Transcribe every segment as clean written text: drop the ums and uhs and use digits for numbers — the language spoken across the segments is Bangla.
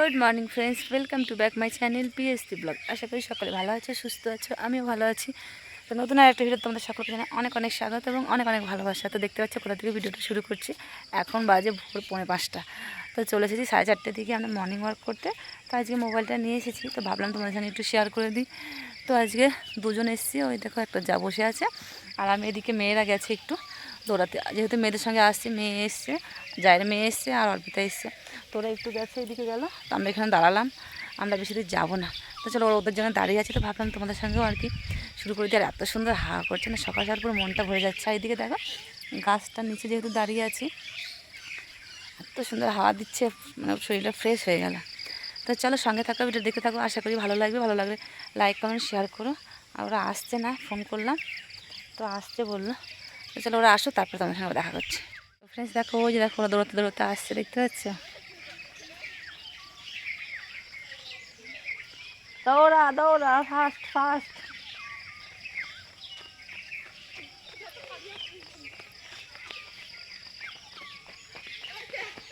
Good morning friends, welcome to back my channel PST blog. আশা করি সকালে ভালো আছো, সুস্থ আছো, আমিও ভালো আছি। তো নতুন আরেকটা ভিডিও তোমাদের সকলকে জানাই অনেক অনেক স্বাগত এবং অনেক অনেক ভালোবাসা। তো দেখতে পাচ্ছ কোথা থেকে ভিডিওটা শুরু করছি। এখন বাজে ভোর 4:45। তো চলে এসেছি 4:30 দিকে আমরা মর্নিং ওয়াক করতে। তো আজকে মোবাইলটা নিয়ে এসেছি, তো ভাবলাম তোমাদের সাথে একটু শেয়ার করে দিই। তো আজকে দুজন এসেছি, ওই দেখো একটা যা বসে আছে, আর আমি এদিকে মেয়েরা গেছে একটু দৌড়াতে, যেহেতু মেয়েদের সঙ্গে আসছি। মেয়ে এসছে, জায়ের মেয়ে এসছে, আর অর্পিতা এসছে। তোরা একটু গেছে, এদিকে গেল, তো আমরা এখানে দাঁড়ালাম। আমরা বেশি দূর যাবো না, তো চলো ওদের জন্য দাঁড়িয়ে আছে। তো ভাবলাম তোমাদের সঙ্গেও আর কি শুরু করে দিয়ে। আর এত সুন্দর হাওয়া করছে না, সকাল সকাল পুরো মনটা ভরে যাচ্ছে। আর এদিকে দেখো গাছটার নিচে যেহেতু দাঁড়িয়ে আছি, এত সুন্দর হাওয়া দিচ্ছে, মানে শরীরটা ফ্রেশ হয়ে গেল। তো চলো সঙ্গে থাকো, ভিডিও দেখতে থাকো, আশা করি ভালো লাগবে। ভালো লাগলে লাইক কমেন্ট শেয়ার করো। আর ওরা আসছে না, ফোন করলাম তো আসছে বললো। তো চলো ওরা আসো, তারপরে তোমার সঙ্গে দেখা করছি। তো ফ্রেন্ডস দেখো, ওই যে দেখো ওরা দৌড়াতে দৌড়াতে আসছে, দেখতে পাচ্ছ? দৌড়া দৌড়া, ফাস্ট ফাস্ট।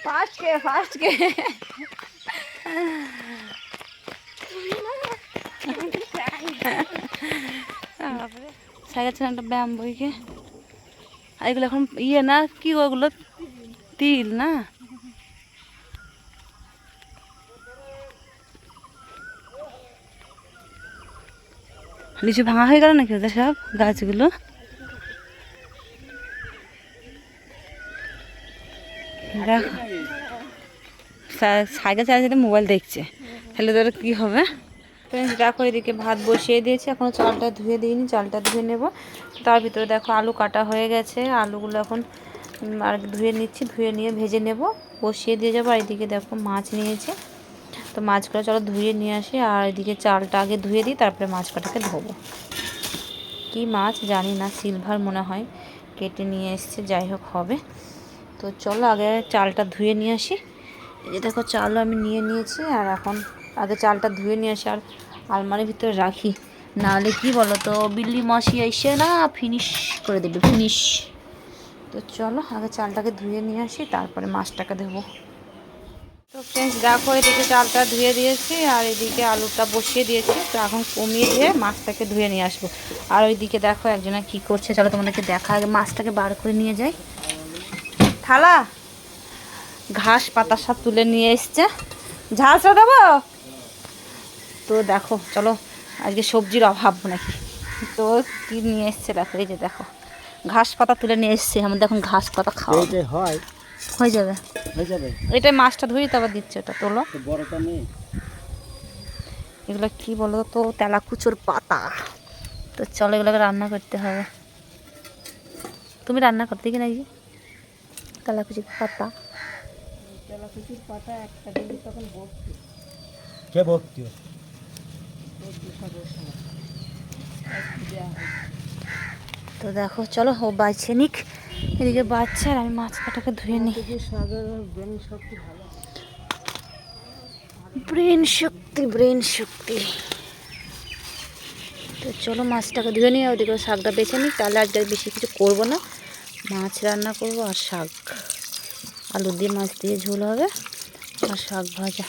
ফাস্ট কে সাইকেল ছিল একটা ব্যায়াম বইকে। আর এগুলো এখন ইয়ে না, কি ওগুলো তিল না? লিচু ভাঙা হয়ে গেল নাকি ওদের সব গাছগুলো? দেখো সাইকেল চালাতে মোবাইল দেখছে, তাহলে তোর কী হবে? দেখো এদিকে ভাত বসিয়ে দিয়েছি, এখনও চালটা ধুয়ে দিইনি, চালটা ধুয়ে নেব। তার ভিতরে দেখো আলু কাটা হয়ে গেছে, আলুগুলো এখন আর ধুয়ে নিচ্ছি, ধুয়ে নিয়ে ভেজে নেব, বসিয়ে দিয়ে যাবো। আর এদিকে দেখো মাছ নিয়েছে, তো মাছগুলো চলো ধুয়ে নিয়ে আসি। আর এদিকে চালটা আগে ধুয়ে দিই, তারপরে মাছ কাটাকে ধোবো। কি মাছ জানি না, সিলভার মনে হয়, কেটে নিয়ে এসছে, যাই হোক হবে। তো চলো আগে চালটা ধুয়ে নিয়ে আসি। এই যে দেখো চালও আমি নিয়ে নিয়েছি, আর এখন আগে চালটা ধুয়ে নিয়ে আসি আর আলমারির ভিতরে রাখি, নাহলে কি বলো তো, বিল্লি মাসি এসে না ফিনিশ করে দেবে, ফিনিশ। তো চলো আগে চালটাকে ধুয়ে নিয়ে আসি, তারপরে মাছটাকে দেবো। তো ফ্রেন্ডস দেখো এদিকে চালটা ধুয়ে দিয়েছি, আর এদিকে আলুটা বসিয়ে দিয়েছি। তো এখন কমিয়ে দিয়ে মাছটাকে ধুয়ে নিয়ে আসবো। আর ওইদিকে দেখো একজনে কি করছে, চলো তোমাদেরকে দেখা, আগে মাছটাকে বার করে নিয়ে যাই। থালা ঘাস পাতা সব তুলে নিয়ে এসছে, ঝালটা দেবো। তো দেখো চলো, আজকে সবজির অভাব নাকি, তো কি নিয়ে এসছে দেখো, এই যে দেখো ঘাস পাতা তুলে নিয়ে এসছে। আমাদের এখন ঘাস পাতা খাওয়া হয়, হয়ে যাবে, হয়ে যাবে। এটাই মাছটা ধুই, তারপর দিচ্ছে, ওটা তোলো, বড়টা নেই। এগুলো কি বলো তো, তেলাকুচোর পাতা। তো চলো এগুলোকে রান্না করতে হবে। তুমি রান্না করতে কি নাকি তেলাকুচির পাতা? তেলাকুচির পাতা একটা দিন তখন ভক্তি, কে ভক্তি তো দেখো চলো ও বাঁচে নিক, এদিকে বাচ্চা, আর আমি মাছ কাটাকে ধুয়ে নিই। ব্রেন শক্তি, ব্রেন শক্তি। তো চলো মাছটাকে ধুয়ে নিই, ওদিকে শাকটা বেছে নিই, তাহলে আজকে বেশি কিছু করবো না, মাছ রান্না করবো আর শাক, আলু দিয়ে মাছ দিয়ে ঝোল হবে আর শাক ভাজা।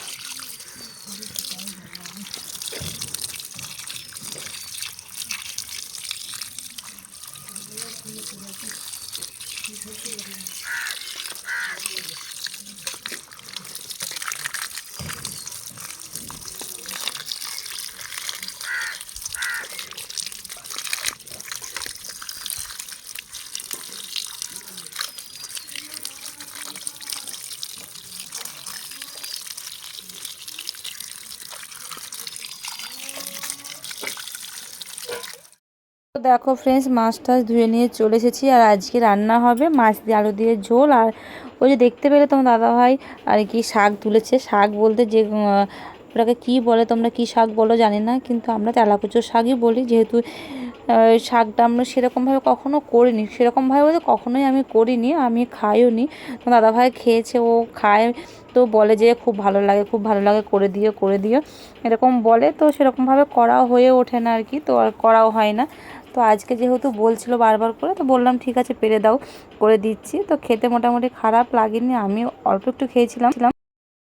দেখো ফ্রেন্ডস মাছ টাছ ধুয়ে নিয়ে চলে এসেছি, আর আজকে রান্না হবে মাছ দিয়ে আলু দিয়ে ঝোল। আর ওই যে দেখতে পেলে তোমার দাদাভাই আর কি শাক তুলেছে, শাক বলতে যে ওটাকে কী বলে, তোমরা কী শাক বলো জানি না, কিন্তু আমরা তেলাকুচোর শাকই বলি, যেহেতু শাকটা আমরা সেরকমভাবে কখনো করিনি, সেরকমভাবে বলতে কখনোই আমি করিনি, আমি খাইও নি। তোমার দাদাভাই খেয়েছে, ও খায়, তো বলে যে খুব ভালো লাগে, খুব ভালো লাগে, করে দিও এরকম বলে। তো সেরকমভাবে করা হয়ে ওঠে না আর কি, তো আর করাও হয় না। তো আজকে যেহেতু বলছিল বারবার করে, তো বললাম ঠিক আছে পেরে দাও, করে দিচ্ছি। তো খেতে মোটামুটি খারাপ লাগেনি, আমি অল্প একটু খেয়েছিলাম।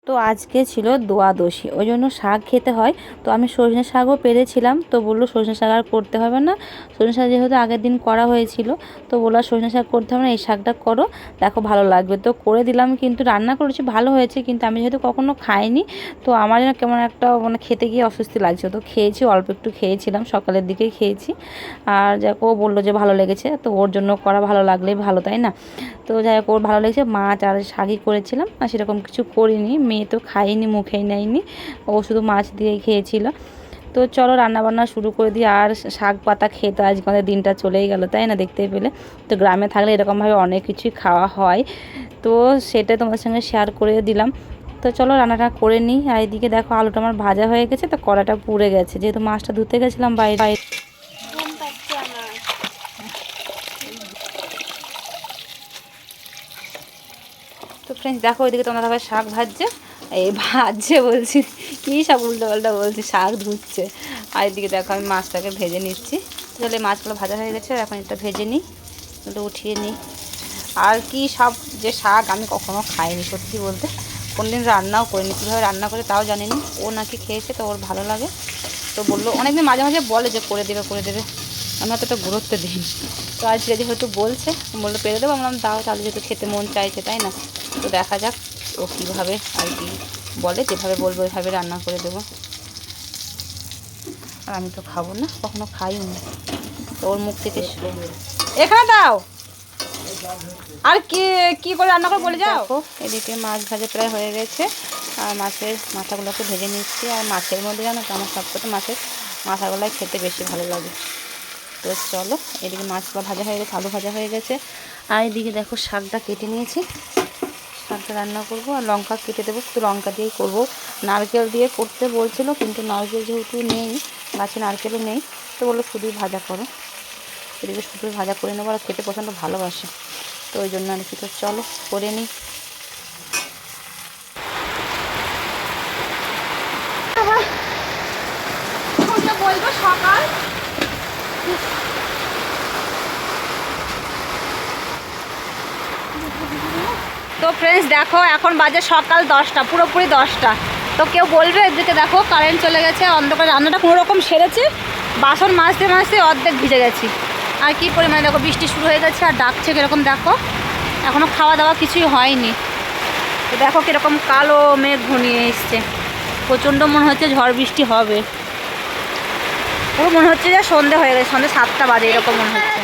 তো তো আজকে ছিল দোয়াদশী, ওই জন্য শাক খেতে হয়। তো আমি সজনে শাকও পেরেছিলাম, তো বললো সজনে শাক আর করতে হবে না, সজনে শাক যেহেতু আগের দিন করা হয়েছিল, তো বললো সজনে শাক করতে হবে না, এই শাকটা করো, দেখো ভালো লাগবে। তো করে দিলাম, কিন্তু রান্না করেছি ভালো হয়েছে, কিন্তু আমি যেহেতু কখনো খাইনি, তো আমার যেন কেমন একটা মানে খেতে গিয়ে অস্বস্তি লাগছে। তো খেয়েছি, অল্প একটু খেয়েছিলাম, সকালের দিকেই খেয়েছি। আর যাক, ও বললো যে ভালো লেগেছে, তো ওর জন্য করা, ভালো লাগলেই ভালো, তাই না? তো যাই হোক, ওর ভালো লেগেছে। মাছ আর শাকই করেছিলাম, আর সেরকম কিছু করিনি। মেয়ে তো খাইনি, মুখেই নেয়নি, ও শুধু মাছ দিয়েই খেয়েছিল। তো চলো রান্নাবান্না শুরু করে দিই। আর শাক পাতা খেয়ে তো আজকে আমাদের দিনটা চলেই গেল, তাই না? দেখতেই পেলে। তো গ্রামে থাকলে এরকমভাবে অনেক কিছুই খাওয়া হয়, তো সেটা তোমাদের সঙ্গে শেয়ার করে দিলাম। তো চলো রান্নাটা করে নিই। আর এদিকে দেখো আলুটা আমার ভাজা হয়ে গেছে, তো কড়াটা পুড়ে গেছে, যেহেতু মাছটা ধুতে গেছিলাম বাইরে। তো ফ্রেন্ডস দেখো, ওইদিকে তোমরা সবাই শাক ভাজছে, এই ভাজছে বলছি, কী সব উল্টো পাল্টা বলছি, শাক ধুচ্ছে। আর এদিকে দেখো আমি মাছটাকে ভেজে নিচ্ছি। তাহলে মাছগুলো ভাজা হয়ে গেছে, এখন এটা ভেজে নিই, এটা উঠিয়ে নিই। আর কি সব যে শাক আমি কখনো খাইনি, সত্যি বলতে কোনদিন রান্নাও করিনি, কীভাবে রান্না করে তাও জানি না। ও নাকি খেয়েছে, তো ওর ভালো লাগে, তো বললো অনেকদিন মাঝে মাঝে বলে যে করে দেবে করে দেবে, আমি অতটা গুরুত্ব দিই। তো আজকে যেহেতু বলছে, বললো পেরে দেবো, বললাম দাও তাহলে, যেহেতু খেতে মন চাইছে, তাই না? তো দেখা যাক ও কীভাবে আর কি বলে, যেভাবে বলবো ওইভাবে রান্না করে দেবো। আর আমি তো খাবো না, কখনো খাইও না, তো ওর মুখ থেকে এখানে দাও। আর কি কি করে রান্না করে বলে যাও। এদিকে মাছ ভাজা প্রায় হয়ে গেছে, আর মাছের মাথাগুলোকে ভেজে নিচ্ছি। আর মাছের মধ্যে জানো তো আমার সবকটা মাছের মাথাগুলোই খেতে বেশি ভালো লাগে। তো চলো, এদিকে মাছগুলো ভাজা হয়ে গেছে, আলু ভাজা হয়ে গেছে। আর এদিকে দেখো শাকটা কেটে নিয়েছি, শাকটা রান্না করব। আর লঙ্কা কেটে দেবো, শুধু লঙ্কা দিয়েই করবো। নারকেল দিয়ে করতে বলছিল, কিন্তু নারকেল যেহেতু নেই, গাছে নারকেলও নেই, তো বললো শুধুই ভাজা করো। এদিকে শুধুই ভাজা করে নেবো, আর খেতে প্রচণ্ড ভালোবাসে, তো ওই জন্য আর কি। তো চলো করে নিই। বলবো সকাল, তো ফ্রেন্ডস দেখো এখন বাজে সকাল 10টা, পুরোপুরি 10টা। তো কেউ বলবে, এদিকে দেখো কারেন্ট চলে গেছে, অন্ধকার, রান্নাটা কোনো রকম সেরেছি, বাসন মাজতে মাজতে অর্ধেক ভিজে গেছি। আর কি পরিমাণে দেখো বৃষ্টি শুরু হয়ে গেছে, আর ডাকছে কীরকম দেখো, এখনও খাওয়া দাওয়া কিছুই হয়নি। তো দেখো কীরকম কালো মেঘ ঘনিয়ে এসছে, প্রচণ্ড মনে হচ্ছে ঝড় বৃষ্টি হবে। পুরো মনে হচ্ছে যে সন্ধে হয়ে গেছে, সন্ধে 7টা বাজে এরকম মনে হচ্ছে।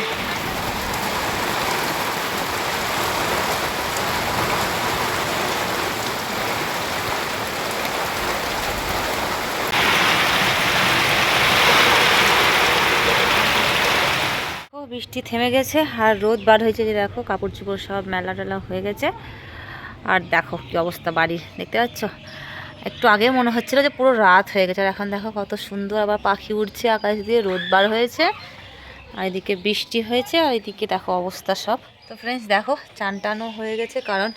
বৃষ্টি থেমে গেছে, আর রোদ বার হয়েছে, যে দেখো কাপড় চোপড় সব মেলা টেলা হয়ে গেছে। আর দেখো কি অবস্থা বাড়ির, দেখতে পাচ্ছ? একটু আগে মনে হচ্ছিল যে পুরো রাত হয়ে গেছে, আর এখন দেখো কত সুন্দর আবার পাখি উড়ছে আকাশ দিয়ে, রোদ বার হয়েছে, আর এদিকে বৃষ্টি হয়েছে, আর এদিকে দেখো অবস্থা সব। তো ফ্রেন্ডস দেখো চান টানও হয়ে গেছে, কারণ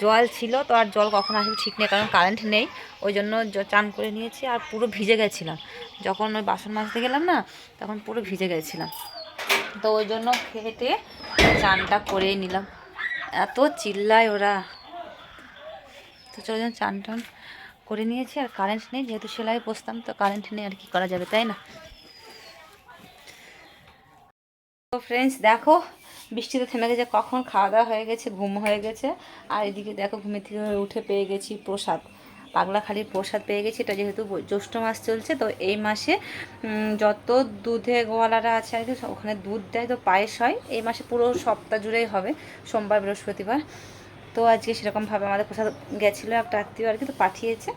জল ছিল, তো আর জল কখন আসবে ঠিক নেই, কারণ কারেন্ট নেই, ওই জন্য চান করে নিয়েছি। আর পুরো ভিজে গেছিলাম, যখন ওই বাসন মাজতে গেলাম না, তখন পুরো ভিজে গেছিলাম, তো ওই জন্য খেটে চানটা করেই নিলাম। এত চিল্লায় ওরা, তো চলো চান টান করে নিয়েছি। আর কারেন্ট নেই, যেহেতু সেলাই বসতাম, তো কারেন্ট নেই, আর কি করা যাবে, তাই না? তো ফ্রেন্ডস দেখো বৃষ্টিতে থেমে গেছে, কখন খাওয়া দাওয়া হয়ে গেছে, ঘুম হয়ে গেছে। আর এদিকে দেখো ঘুমে থেকে উঠে পেয়ে গেছি প্রসাদ, পাগলাখালির প্রসাদ পেয়ে গেছি। এটা যেহেতু জ্যৈষ্ঠ মাস চলছে, তো এই মাসে যত দুধে গোয়ালারা আছে আর কি, ওখানে দুধ দেয়, তো পায়েস হয় এই মাসে, পুরো সপ্তাহ জুড়েই হবে, সোমবার বৃহস্পতিবার। তো আজকে সেরকমভাবে আমাদের প্রসাদ গেছিলো একটা আত্মীয় আর কি, তো পাঠিয়েছে,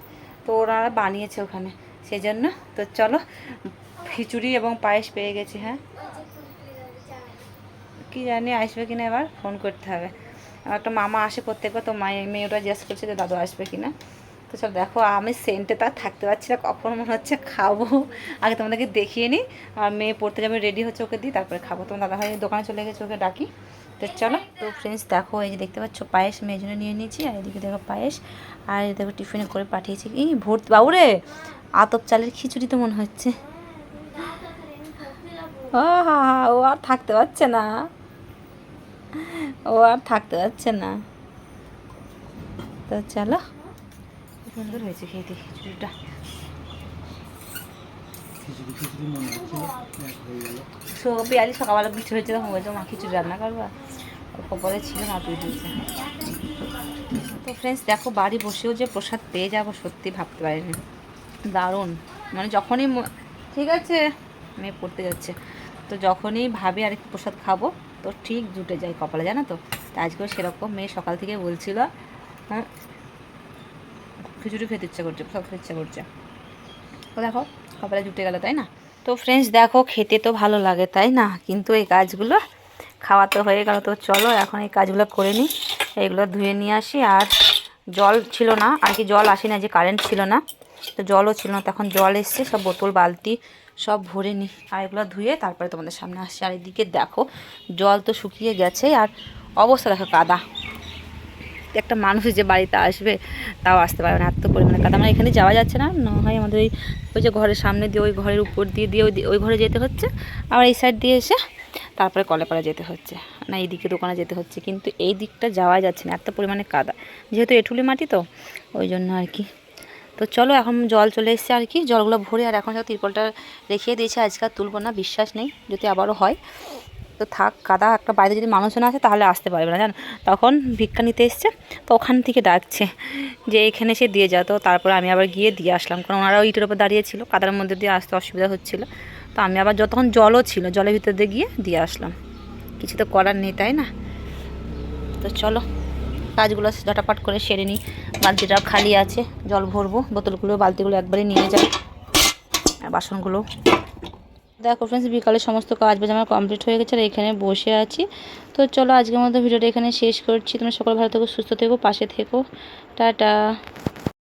তো ওরা বানিয়েছে ওখানে, সেই জন্য। তো চলো খিচুড়ি এবং পায়েস পেয়ে গেছি। হ্যাঁ কি জানি আসবে কিনা, এবার ফোন করতে হবে। আমার একটা মামা আসে প্রত্যেকবার, তো মেয়েটা জিজ্ঞেস করছে যে দাদু আসবে কিনা। তো সব দেখো আমি সেন্টে তো আর থাকতে পারছি না, কখন মনে হচ্ছে খাবো, আগে তোমাদেরকে দেখিয়ে নিই। আর মেয়ে পড়তে যাবে, রেডি হচ্ছে, ওকে দিই তারপরে খাবো। তোমার দাদাভাই দোকানে চলে গেছে, ওকে ডাকি। তো চলো। তো ফ্রেন্ডস দেখো এই যে দেখতে পাচ্ছ পায়েস মেয়ের জন্য নিয়ে নিয়েছি, আর এদিকে দেখো পায়েস, আর দেখো টিফিনে করে পাঠিয়েছি। এই ভর্তি বাবুরে, আতপ চালের খিচুড়ি তো মনে হচ্ছে। ও হা হা, ও আর থাকতে পারছে না, ও আর থাকতে পারছে না। তো চলো সুন্দর হয়েছে খেতে খিচুড়িটা। পেঁয়াজি সকালবেলা বৃষ্টি হয়েছে তখন বলছে মা খিচুড়ি রান্না করবা, অল্প পরে ছিল মা তুই দিয়েছে। তো ফ্রেন্ডস দেখো বাড়ি বসেও যে প্রসাদ পেয়ে যাবো সত্যি ভাবতে পারিনি, দারুণ। মানে যখনই ঠিক আছে মেয়ে পড়তে যাচ্ছে, তো যখনই ভাবি আর একটু প্রসাদ খাবো তো ঠিক জুটে যায় কপালে, জানো তো। আজকেও সেরকম মেয়ে সকাল থেকে বলছিল খিচুড়ি খেতে ইচ্ছা করছে, প্রসাদ খেতে ইচ্ছা করছে, তো দেখো কপালে জুটে গেল, তাই না। তো ফ্রেন্ডস দেখো খেতে তো ভালো লাগে তাই না, কিন্তু এই কাজগুলো খাওয়া তো হয়ে গেল, তো চলো এখন এই কাজগুলো করে নিই। এইগুলো ধুয়ে নিয়ে আসি, আর জল ছিল না আর কি, জল আসে না, যে কারেন্ট ছিল না তো জলও ছিল না, তখন জল এসছে, সব বোতল বালতি সব ভরে নিই, আর এগুলো ধুয়ে তারপরে তোমাদের সামনে আসছে। আর এদিকে দেখো জল তো শুকিয়ে গেছে, আর অবস্থা দেখো কাদা, একটা মানুষ যে বাড়িতে আসবে তাও আসতে পারবে না, এত পরিমাণে কাদা। মানে এখানে যাওয়া যাচ্ছে না, না হয় আমাদের ওই যে ঘরের সামনে দিয়ে ওই ঘরের উপর দিয়ে দিয়ে ওই ঘরে যেতে হচ্ছে, আবার এই সাইড দিয়ে এসে তারপরে কলেপাড়া যেতে হচ্ছে, না এইদিকে দোকানে যেতে হচ্ছে, কিন্তু এই দিকটা যাওয়া যাচ্ছে না, এত পরিমাণে কাদা, যেহেতু এঁঠুলি মাটি তো ওই জন্য আর কি। তো চলো এখন জল চলে এসছে আর কি, জলগুলো ভরে, আর এখন সব তিরপলটা রেখে দিয়েছে, আজকাল তুলবো না, বিশ্বাস নেই যদি আবারও হয় তো থাক। কাদা একটা বাইরে যদি মানুষজন আসে তাহলে আসতে পারবে না, জানো। তখন ভিক্ষা নিতে এসছে, তো ওখান থেকে ডাকছে যে এখানে সে দিয়ে যাও, তো তারপরে আমি আবার গিয়ে দিয়ে আসলাম, কারণ ওনারাও ইটের ওপর দাঁড়িয়েছিল, কাদার মধ্যে দিয়ে আসতে অসুবিধা হচ্ছিলো, তো আমি আবার যতক্ষণ জলও ছিল জলের ভিতর দিয়ে গিয়ে দিয়ে আসলাম, কিছু তো করার নেই তাই না। তো চলো কাজগুলো ঝটাপট করে সেরে নিই, বালতিটাও খালি আছে, জল ভরবো, বোতলগুলো বালতিগুলো একবারে নিয়ে যাই, আর বাসনগুলো। দেখো ফ্রেন্ডস বিকালে সমস্ত কাজ বাজ আমার কমপ্লিট হয়ে গেছে, আর এখানে বসে আছি। তো চলো আজকের মতো ভিডিওটা এখানে শেষ করছি, তোমরা সকলে ভালো থেকো, সুস্থ থেকো, পাশে থেকো, টাটা।